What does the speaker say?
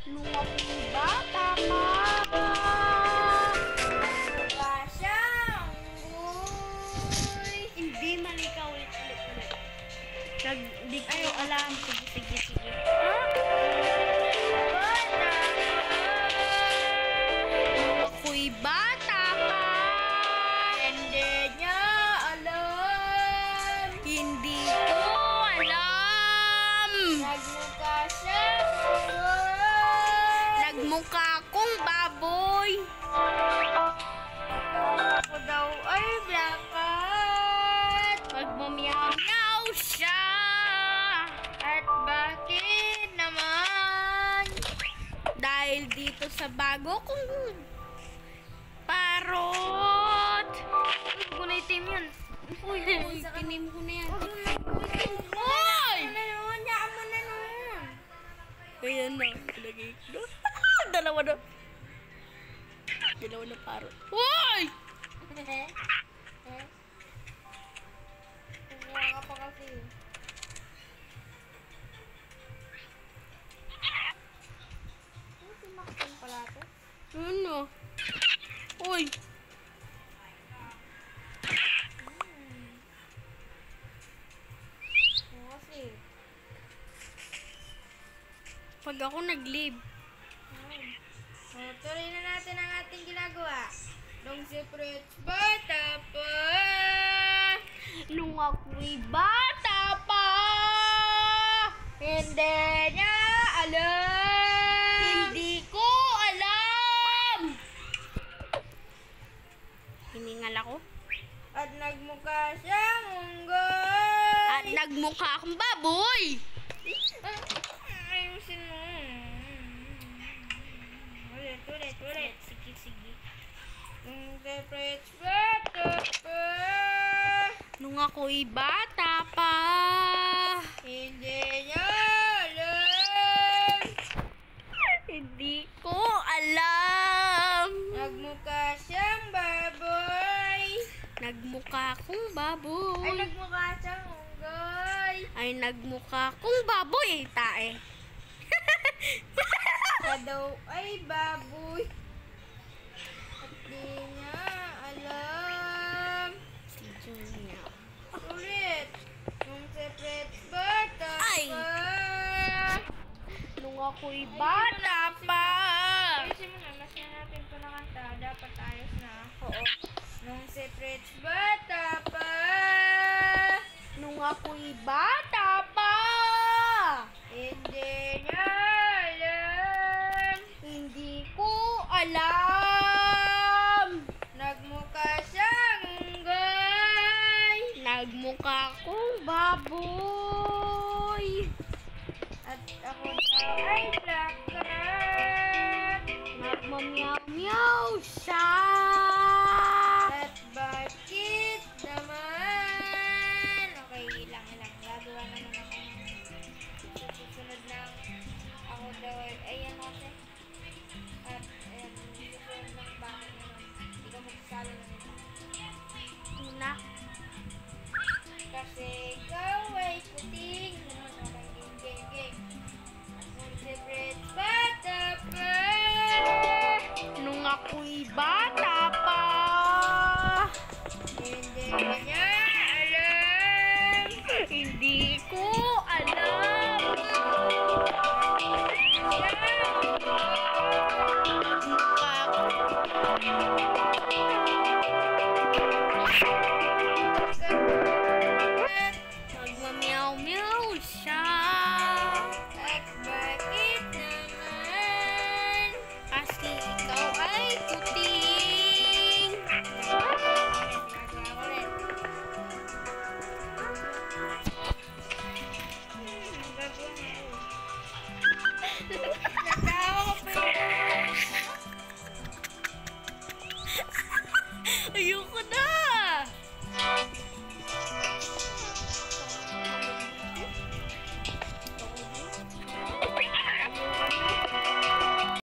Nung ako'y bata pa. Mukha siyang unggoy. Hindi, mali ka. Ulit. Hindi ko alam. Sige. Bata Nung ako'y bata pa. hindi niya alam. Hindi ko alam. Nagmukha siyang unggoy. Nagmukha akong baboy. Ako daw ay blakat. Magmamiyaw siya. At bakit naman? Dahil dito sa bago kong parot. Huwag ko na itim yun. Uy, tinim ko na yan. Hoy! Hayaan mo na nun. Ayan na. Ilagay ko na. Dalawa na parot. Hoy! Kumuha ka pa kasi. Ano si Maxine pala to? Ano? Uy! Oo kasi. Pag ako nag-leave. Tuloy na natin ang ating ginagawa. Nung si Fritz bata pa. Nung ako'y bata pa. Hindi niya alam. Hindi ko alam. Hiningal ako. At nagmukha siyang unggoy. At nagmukha akong baboy. Ayusin mo. Ulit. Sige. Nung si Fritz bata pa. Nung ako'y bata pa. Hindi niya alam. Hindi ko alam. Nagmukha siyang baboy. Nagmukha akong baboy. Ay, nagmukha siyang unggoy. Ay, nagmukha akong baboy. Tae. Siya daw ay baboy. At di niya alam. Si Julia. Ulit. Nung si Fritz bata Ay! pa. Nung ako'y bata pa. Ayusin mo na. Mas na natin ito na kanta. Dapat ayos na. Oo. Nung si Fritz bata pa. Nung ako'y bata pa. Hindi niya alam. Hindi ko alam. Nagmukha siyang unggoy. Nagmukha akong baboy. At ako daw ay blakat. Nagmamiyaw siya. At bakit naman? Okay, ilang. Gagawa naman ako ng susunod na ako daw ay ayan kasi. At ayan, susunod ng bakit naman. Hindi ka magsasalo na nito. Una. Kasi ikaw ay puting. Okay, game. Nung si Fritz bata pa. Nung ako'y bata pa. Hindi niya alam. Hindi ko alam. Nagmamiyaw siya. At bakit naman? Kasi ikaw ay puting. Ginagawa ko rin. Gagawin mo. Natawa ko pa yun. Ayoko na.